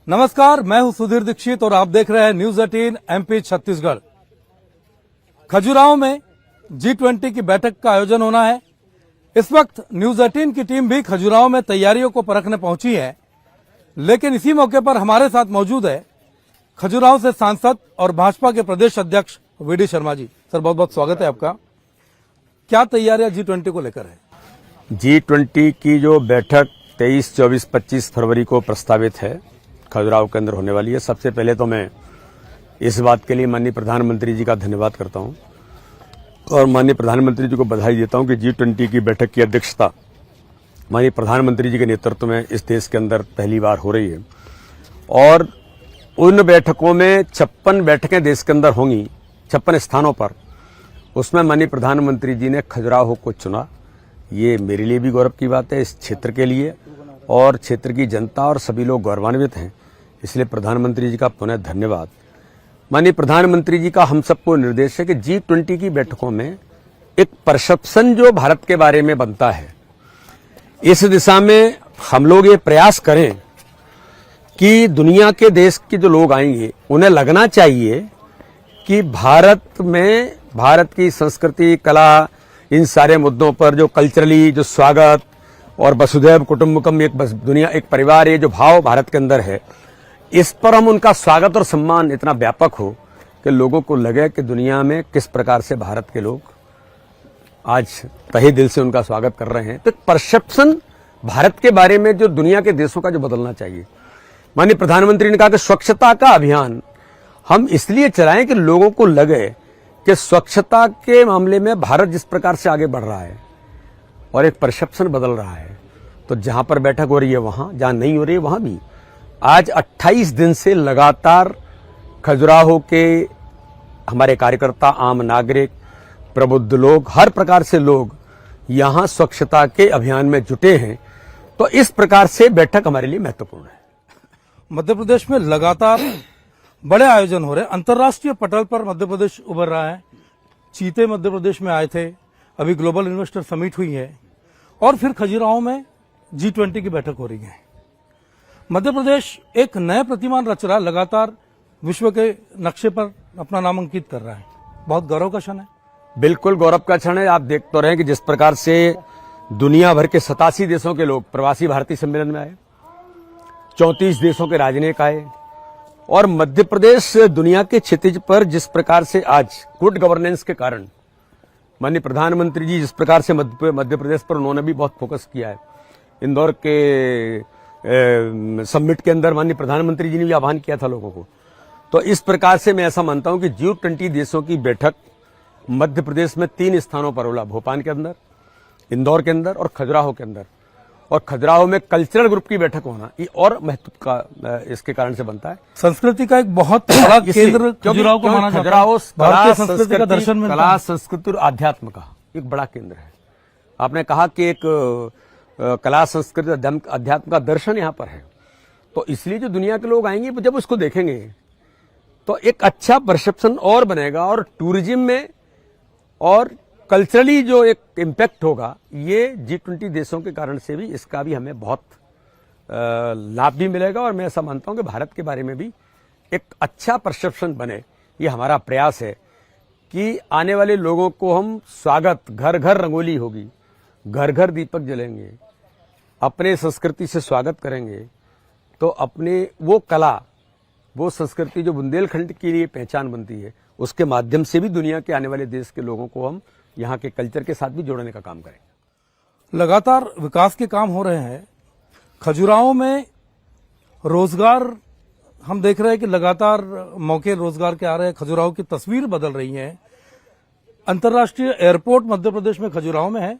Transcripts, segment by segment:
नमस्कार, मैं हूं सुधीर दीक्षित और आप देख रहे हैं न्यूज 18 एमपी छत्तीसगढ़। खजुराहो में G20 की बैठक का आयोजन होना है। इस वक्त न्यूज 18 की टीम भी खजुराहो में तैयारियों को परखने पहुंची है, लेकिन इसी मौके पर हमारे साथ मौजूद है खजुराहो से सांसद और भाजपा के प्रदेश अध्यक्ष वीडी शर्मा जी। सर, बहुत बहुत स्वागत है आपका। क्या तैयारियां G20 को लेकर है? G20 की जो बैठक 23, 24, 25 फरवरी को प्रस्तावित है, खजुराहो के अंदर होने वाली है। सबसे पहले तो मैं इस बात के लिए माननीय प्रधानमंत्री जी का धन्यवाद करता हूं और माननीय प्रधानमंत्री जी को बधाई देता हूं कि G20 की बैठक की अध्यक्षता माननीय प्रधानमंत्री जी के नेतृत्व में इस देश के अंदर पहली बार हो रही है। और उन बैठकों में 56 बैठकें देश के अंदर होंगी, 56 स्थानों पर। उसमें माननीय प्रधानमंत्री जी ने खजुराहो को चुना। ये मेरे लिए भी गौरव की बात है, इस क्षेत्र के लिए, और क्षेत्र की जनता और सभी लोग गौरवान्वित हैं। इसलिए प्रधानमंत्री जी का पुनः धन्यवाद। माननीय प्रधानमंत्री जी का हम सबको निर्देश है कि G20 की बैठकों में एक परसेप्शन जो भारत के बारे में बनता है, इस दिशा में हम लोग ये प्रयास करें कि दुनिया के देश के जो लोग आएंगे उन्हें लगना चाहिए कि भारत में भारत की संस्कृति, कला, इन सारे मुद्दों पर जो कल्चरली जो स्वागत और वसुधैव कुटुंबकम, एक दुनिया, एक परिवार, ये जो भाव भारत के अंदर है, इस पर हम उनका स्वागत और सम्मान इतना व्यापक हो कि लोगों को लगे कि दुनिया में किस प्रकार से भारत के लोग आज तहे दिल से उनका स्वागत कर रहे हैं। तो परसेप्शन भारत के बारे में जो दुनिया के देशों का जो बदलना चाहिए। माननीय प्रधानमंत्री ने कहा कि स्वच्छता का अभियान हम इसलिए चलाएं कि लोगों को लगे कि स्वच्छता के मामले में भारत जिस प्रकार से आगे बढ़ रहा है और एक परसेप्शन बदल रहा है, तो जहां पर बैठक हो रही है वहां, जहां नहीं हो रही है वहां भी। आज 28 दिन से लगातार खजुराहो के हमारे कार्यकर्ता, आम नागरिक, प्रबुद्ध लोग, हर प्रकार से लोग यहां स्वच्छता के अभियान में जुटे हैं। तो इस प्रकार से बैठक हमारे लिए महत्वपूर्ण है। मध्य प्रदेश में लगातार बड़े आयोजन हो रहे हैं। अंतर्राष्ट्रीय पटल पर मध्य प्रदेश उभर रहा है। चीते मध्य प्रदेश में आए थे, अभी ग्लोबल इन्वेस्टर समिट हुई है और फिर खजुराहो में G20 की बैठक हो रही है। मध्य प्रदेश एक नए प्रतिमान रच रहा है, लगातार विश्व के नक्शे पर अपना नाम अंकित कर रहा है। बहुत गौरव का क्षण है। बिल्कुल गौरव का क्षण है। आप देख तो रहे हैं कि जिस प्रकार से दुनिया भर के 87 देशों के लोग प्रवासी भारतीय सम्मेलन में आए, 34 देशों के राजनयिक आए, और मध्य प्रदेश दुनिया के क्षितिज पर जिस प्रकार से आज गुड गवर्नेंस के कारण माननीय प्रधानमंत्री जी जिस प्रकार से मध्य प्रदेश पर उन्होंने भी बहुत फोकस किया है। इंदौर के समिट के अंदर माननीय प्रधानमंत्री जी ने भी आह्वान किया था लोगों को। तो इस प्रकार से मैं ऐसा मानता हूं कि G20 देशों की बैठक मध्य प्रदेश में 3 स्थानों पर होला, भोपाल के अंदर, इंदौर के अंदर और खजुराहो के अंदर। और खजुराहो में कल्चरल ग्रुप की बैठक होना ये और महत्व का इसके कारण से बनता है। संस्कृति का एक बहुत बड़ा केंद्र खजुराहो को माना जाता है। खजुराहो भारतीय संस्कृति का दर्शन मिलता है। कला, संस्कृति और अध्यात्म का एक बड़ा केंद्र है। आपने कहा कि एक कला, संस्कृति, अध्यात्म का दर्शन यहाँ पर है। तो इसलिए जो दुनिया के लोग आएंगे जब उसको देखेंगे तो एक अच्छा परसेप्शन और बनेगा, और टूरिज्म में और कल्चरली जो एक इम्पैक्ट होगा, ये G20 देशों के कारण से भी इसका भी हमें बहुत लाभ भी मिलेगा। और मैं ऐसा मानता हूं कि भारत के बारे में भी एक अच्छा परसेप्शन बने। ये हमारा प्रयास है कि आने वाले लोगों को हम स्वागत, घर घर रंगोली होगी, घर घर दीपक जलेंगे, अपने संस्कृति से स्वागत करेंगे, तो अपने वो कला, वो संस्कृति जो बुंदेलखंड के लिए पहचान बनती है, उसके माध्यम से भी दुनिया के आने वाले देश के लोगों को हम यहाँ के कल्चर के साथ भी जोड़ने का काम करेंगे। लगातार विकास के काम हो रहे हैं। खजुराहो में रोजगार हम देख रहे हैं कि लगातार मौके रोजगार के आ रहे हैं। खजुराहो की तस्वीर बदल रही है। अंतर्राष्ट्रीय एयरपोर्ट मध्य प्रदेश में खजुराहो में है,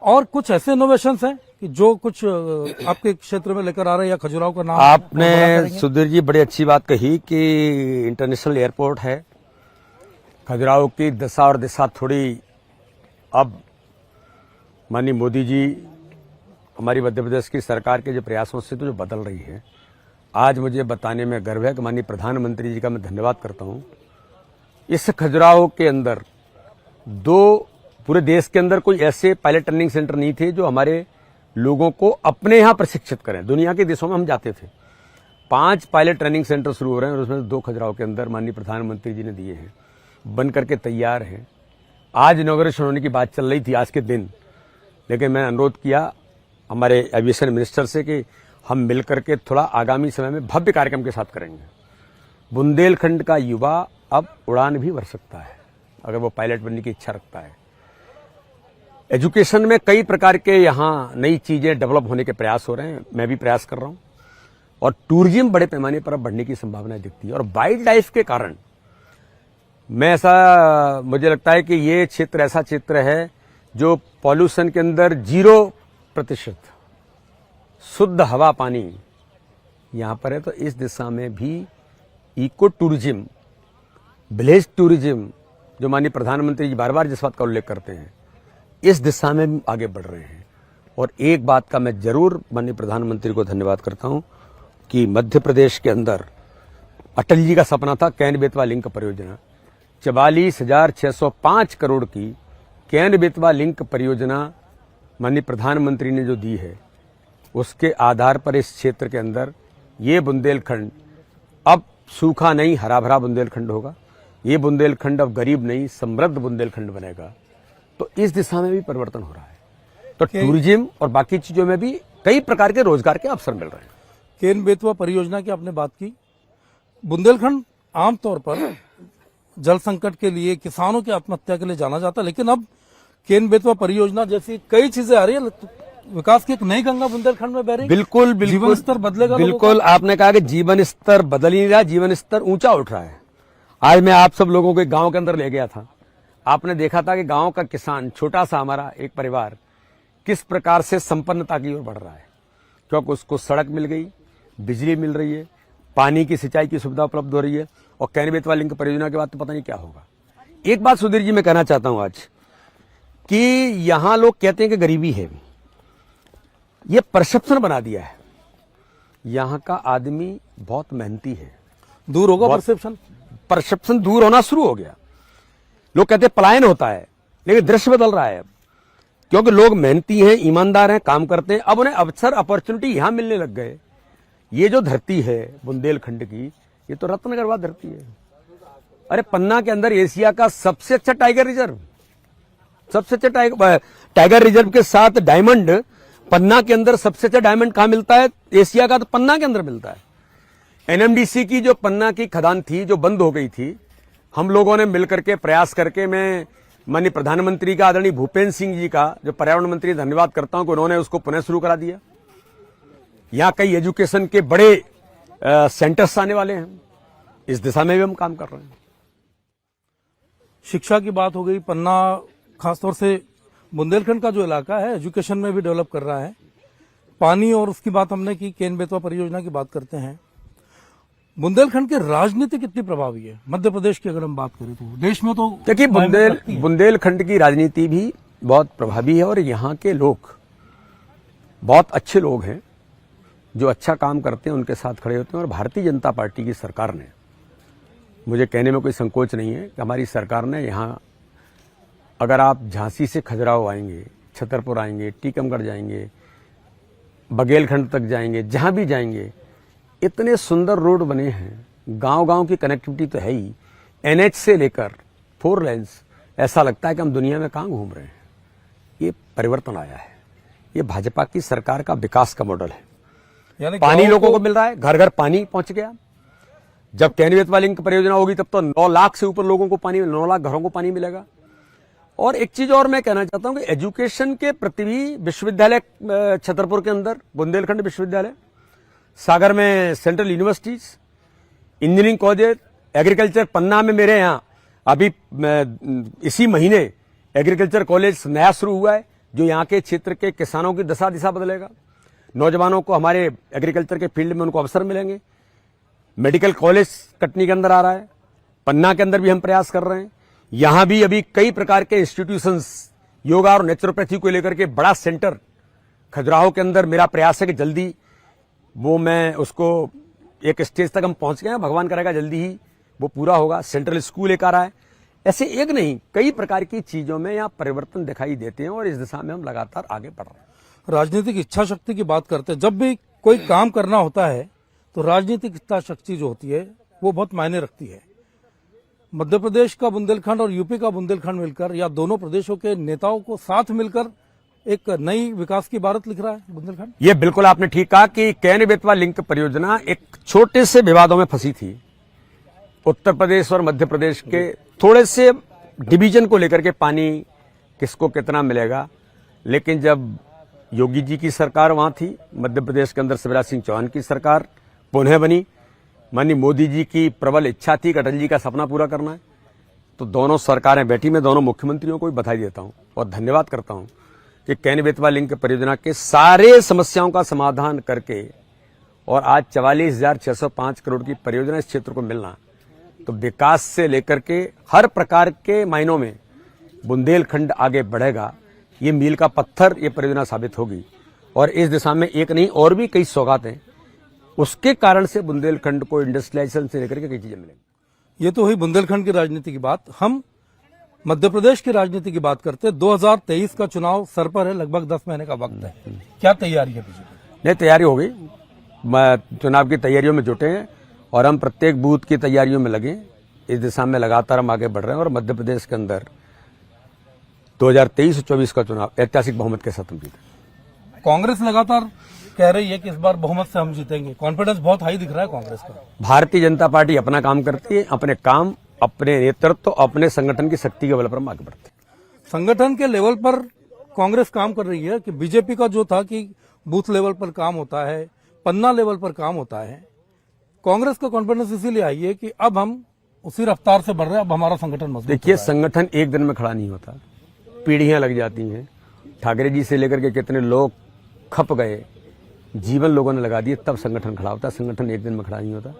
और कुछ ऐसे इनोवेशंस हैं कि जो कुछ आपके क्षेत्र में लेकर आ रहे हैं, या खजुराहो का नाम आपने सुधीर जी बड़ी अच्छी बात कही कि इंटरनेशनल एयरपोर्ट है। खजुराहो की दशा और दिशा थोड़ी अब माननीय मोदी जी, हमारी मध्य प्रदेश की सरकार के जो प्रयासों से तो जो बदल रही है, आज मुझे बताने में गर्व है कि माननीय प्रधानमंत्री जी का मैं धन्यवाद करता हूं। इस खजुराहो के अंदर पूरे देश के अंदर कोई ऐसे पायलट ट्रेनिंग सेंटर नहीं थे जो हमारे लोगों को अपने यहां प्रशिक्षित करें। दुनिया के देशों में हम जाते थे, 5 पायलट ट्रेनिंग सेंटर शुरू हो रहे हैं और उसमें 2 खजुराहो के अंदर माननीय प्रधानमंत्री जी ने दिए हैं, बन करके तैयार हैं। आज इनॉग्रेशन होने की बात चल रही थी आज के दिन, लेकिन मैंने अनुरोध किया हमारे एविएशन मिनिस्टर से कि हम मिल करके थोड़ा आगामी समय में भव्य कार्यक्रम के साथ करेंगे। बुंदेलखंड का युवा अब उड़ान भी भर सकता है अगर वो पायलट बनने की इच्छा रखता है। एजुकेशन में कई प्रकार के यहाँ नई चीजें डेवलप होने के प्रयास हो रहे हैं, मैं भी प्रयास कर रहा हूं, और टूरिज्म बड़े पैमाने पर अब बढ़ने की संभावना दिखती है। और वाइल्ड लाइफ के कारण मुझे लगता है कि ये क्षेत्र ऐसा क्षेत्र है जो पॉल्यूशन के अंदर 0% शुद्ध हवा पानी यहां पर है। तो इस दिशा में भी इको टूरिज्म, विलेज टूरिज्म, जो माननीय प्रधानमंत्री जी बार बार जिस बात का उल्लेख करते हैं, इस दिशा में आगे बढ़ रहे हैं। और एक बात का मैं जरूर माननीय प्रधानमंत्री को धन्यवाद करता हूं कि मध्य प्रदेश के अंदर अटल जी का सपना था कैन बेतवा लिंक परियोजना, 44,605 करोड़ की कैन बेतवा लिंक परियोजना माननीय प्रधानमंत्री ने जो दी है, उसके आधार पर इस क्षेत्र के अंदर ये बुंदेलखंड अब सूखा नहीं हरा भरा बुंदेलखंड होगा। ये बुंदेलखंड अब गरीब नहीं समृद्ध बुंदेलखंड बनेगा। तो इस दिशा में भी परिवर्तन हो रहा है। तो टूरिज्म और बाकी चीजों में भी कई प्रकार के रोजगार के अवसर मिल रहे हैं। केन बेतवा परियोजना की आपने बात की। बुंदेलखंड आमतौर पर जल संकट के लिए, किसानों की आत्महत्या के लिए जाना जाता है, लेकिन अब केन बेतवा परियोजना जैसी कई चीजें आ रही है, विकास की एक नई गंगा बुंदेलखंड में बह रही है। बिल्कुल जीवन स्तर बदलेगा। बिल्कुल आपने कहा कि जीवन स्तर बदल ही नहीं रहा, जीवन स्तर ऊंचा उठ रहा है। आज मैं आप सब लोगों को एक गांव के अंदर ले गया था। आपने देखा था कि गांव का किसान, छोटा सा हमारा एक परिवार, किस प्रकार से संपन्नता की ओर बढ़ रहा है, क्योंकि उसको सड़क मिल गई, बिजली मिल रही है, पानी की सिंचाई की सुविधा उपलब्ध हो रही है। और कैन बेतवा लिंक परियोजना के बाद तो पता नहीं क्या होगा। एक बात सुधीर जी मैं कहना चाहता हूं आज कि यहां लोग कहते हैं कि गरीबी है, ये परसेप्शन बना दिया है। यहां का आदमी बहुत मेहनती है। दूर होगा परसेप्शन दूर होना शुरू हो गया। लोग कहते हैं पलायन होता है, लेकिन दृश्य बदल रहा है अब, क्योंकि लोग मेहनती हैं, ईमानदार हैं, काम करते हैं। अब उन्हें अवसर अपॉर्चुनिटी यहां मिलने लग गए। ये जो धरती है बुंदेलखंड की, ये तो रत्न गर्भा धरती है। अरे पन्ना के अंदर एशिया का सबसे अच्छा टाइगर रिजर्व, सबसे अच्छा टाइगर रिजर्व के साथ डायमंड, पन्ना के अंदर सबसे अच्छा डायमंड कहां मिलता है एशिया का? तो पन्ना के अंदर मिलता है। एनएमडीसी की जो पन्ना की खदान थी, जो बंद हो गई थी, हम लोगों ने मिलकर के प्रयास करके, मैं माननीय प्रधानमंत्री का, आदरणीय भूपेंद्र सिंह जी का, जो पर्यावरण मंत्री, धन्यवाद करता हूं कि उन्होंने उसको पुनः शुरू करा दिया। यहां कई एजुकेशन के बड़े सेंटर्स आने वाले हैं। इस दिशा में भी हम काम कर रहे हैं। शिक्षा की बात हो गई। पन्ना खासतौर से बुंदेलखंड का जो इलाका है, एजुकेशन में भी डेवलप कर रहा है। पानी और उसकी बात हमने की, केन बेतवा परियोजना की बात करते हैं। बुंदेलखंड की राजनीति कितनी प्रभावी है मध्य प्रदेश की अगर हम बात करें तो? देश में तो देखिए बुंदेलखंड की राजनीति भी बहुत प्रभावी है और यहाँ के लोग बहुत अच्छे लोग हैं, जो अच्छा काम करते हैं उनके साथ खड़े होते हैं। और भारतीय जनता पार्टी की सरकार ने, मुझे कहने में कोई संकोच नहीं है कि हमारी सरकार ने यहाँ, अगर आप झांसी से खजुराहो आएंगे, छतरपुर आएंगे, टीकमगढ़ जाएंगे, बघेलखंड तक जाएंगे, जहां भी जाएंगे इतने सुंदर रोड बने हैं। गांव-गांव की कनेक्टिविटी तो है ही। एनएच से लेकर 4 लेन्स, ऐसा लगता है कि हम दुनिया में कहां घूम रहे हैं। ये परिवर्तन आया है। ये भाजपा की सरकार का विकास का मॉडल है। यानी पानी लोगों को मिल रहा है, घर घर पानी पहुंच गया। जब कैन बेतवा लिंक परियोजना होगी तब तो 9 लाख से ऊपर लोगों को पानी, 9 लाख घरों को पानी मिलेगा। और एक चीज और मैं कहना चाहता हूं कि एजुकेशन के प्रति भी विश्वविद्यालय, छतरपुर के अंदर बुंदेलखंड विश्वविद्यालय, सागर में central universities, engineering college, agriculture Panna में मेरे यहाँ अभी इसी महीने एग्रीकल्चर कॉलेज नया शुरू हुआ है, जो यहाँ के क्षेत्र के किसानों की दशा दिशा बदलेगा। नौजवानों को हमारे एग्रीकल्चर के फील्ड में उनको अवसर मिलेंगे। मेडिकल कॉलेज कटनी के अंदर आ रहा है, पन्ना के अंदर भी हम प्रयास कर रहे हैं। यहां भी अभी कई प्रकार के इंस्टीट्यूशंस, योगा और नेचुरोपैथी को लेकर के बड़ा सेंटर खजुराहो के अंदर मेरा प्रयास है कि जल्दी वो, मैं उसको एक स्टेज तक हम पहुंच गए हैं, भगवान करेगा जल्दी ही वो पूरा होगा। सेंट्रल स्कूल एक आ रहा है। ऐसे एक नहीं, कई प्रकार की चीजों में यहाँ परिवर्तन दिखाई देते हैं और इस दिशा में हम लगातार आगे बढ़ रहे हैं। राजनीतिक इच्छा शक्ति की बात करते हैं, जब भी कोई काम करना होता है तो राजनीतिक इच्छाशक्ति जो होती है वो बहुत मायने रखती है। मध्य प्रदेश का बुंदेलखंड और यूपी का बुंदेलखंड मिलकर या दोनों प्रदेशों के नेताओं को साथ मिलकर एक नई विकास की इबारत लिख रहा है बुंदेलखंड। ये बिल्कुल आपने ठीक कहा कि केन बेतवा लिंक परियोजना एक छोटे से विवादों में फंसी थी। उत्तर प्रदेश और मध्य प्रदेश के थोड़े से डिवीजन को लेकर के पानी किसको कितना मिलेगा, लेकिन जब योगी जी की सरकार वहां थी, मध्य प्रदेश के अंदर शिवराज सिंह चौहान की सरकार पुनः बनी, माननीय मोदी जी की प्रबल इच्छा थी कि अटल जी का सपना पूरा करना है, तो दोनों सरकारें बैठी। मैं दोनों मुख्यमंत्रियों को भी बधाई देता हूं और धन्यवाद करता हूं कि केन बेतवा लिंक परियोजना के सारे समस्याओं का समाधान करके और आज 44,605 करोड़ की परियोजना इस क्षेत्र को मिलना, तो विकास से लेकर के हर प्रकार के मायनों में बुंदेलखंड आगे बढ़ेगा। ये मील का पत्थर ये परियोजना साबित होगी और इस दिशा में एक नहीं और भी कई सौगातें उसके कारण से बुंदेलखंड को इंडस्ट्रियलाइजेशन से लेकर के कई चीजें मिलेंगी। ये तो हुई बुंदेलखंड की राजनीति की बात। हम मध्य प्रदेश की राजनीति की बात करते हैं। 2023 का चुनाव सर पर है, लगभग 10 महीने का वक्त है। क्या तैयारी है बीजेपी? नहीं, तैयारी हो गई। चुनाव की तैयारियों में जुटे हैं और हम प्रत्येक बूथ की तैयारियों में लगे। इस दिशा में लगातार हम आगे बढ़ रहे हैं और मध्य प्रदेश के अंदर 2023 और 24 का चुनाव ऐतिहासिक बहुमत के साथ हम जीते। कांग्रेस लगातार कह रही है कि इस बार बहुमत से हम जीतेंगे। कॉन्फिडेंस बहुत हाई दिख रहा है कांग्रेस का। भारतीय जनता पार्टी अपना काम करती है, अपने काम, अपने नेतृत्व, अपने संगठन की शक्ति के बल पर हम आगे बढ़ते हैं। संगठन के लेवल पर कांग्रेस काम कर रही है कि बीजेपी का जो था कि बूथ लेवल पर काम होता है, पन्ना लेवल पर काम होता है, कांग्रेस का कॉन्फिडेंस इसीलिए आई है कि अब हम उसी रफ्तार से बढ़ रहे हैं, अब हमारा संगठन मजबूत। देखिए, संगठन एक दिन में खड़ा नहीं होता, पीढ़ियां लग जाती हैं। ठाकरे जी से लेकर के कितने लोग खप गए, जीवन लोगों ने लगा दिए, तब संगठन खड़ा होता। संगठन एक दिन में खड़ा नहीं होता।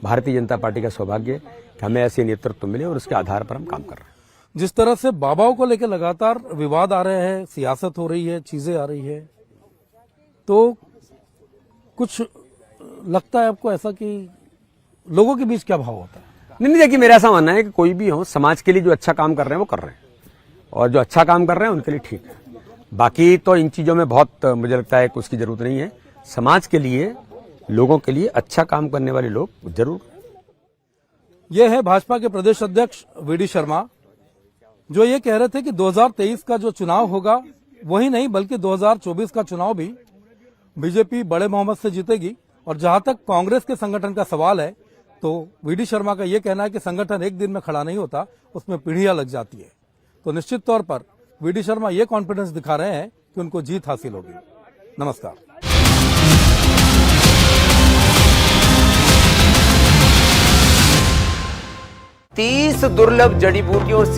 भारतीय जनता पार्टी का सौभाग्य है कि हमें ऐसे नेतृत्व मिले और उसके आधार पर हम काम कर रहे हैं। जिस तरह से बाबाओं को लेकर लगातार विवाद आ रहे हैं, सियासत हो रही है, चीजें आ रही है, तो कुछ लगता है आपको ऐसा कि लोगों के बीच क्या भाव होता है? नहीं, देखिए, मेरा ऐसा मानना है कि कोई भी हो, समाज के लिए जो अच्छा काम कर रहे हैं वो कर रहे हैं और जो अच्छा काम कर रहे हैं उनके लिए ठीक है। बाकी तो इन चीजों में बहुत मुझे लगता है कि उसकी जरूरत नहीं है। समाज के लिए, लोगों के लिए अच्छा काम करने वाले लोग जरूर। ये है भाजपा के प्रदेश अध्यक्ष वीडी शर्मा, जो ये कह रहे थे कि 2023 का जो चुनाव होगा वही नहीं बल्कि 2024 का चुनाव भी बीजेपी बड़े बहुमत से जीतेगी। और जहां तक कांग्रेस के संगठन का सवाल है, तो वीडी शर्मा का यह कहना है कि संगठन एक दिन में खड़ा नहीं होता, उसमें पीढ़ियां लग जाती है। तो निश्चित तौर पर वीडी शर्मा ये कॉन्फिडेंस दिखा रहे हैं कि उनको जीत हासिल होगी। नमस्कार। 30 दुर्लभ जड़ी बूटियों से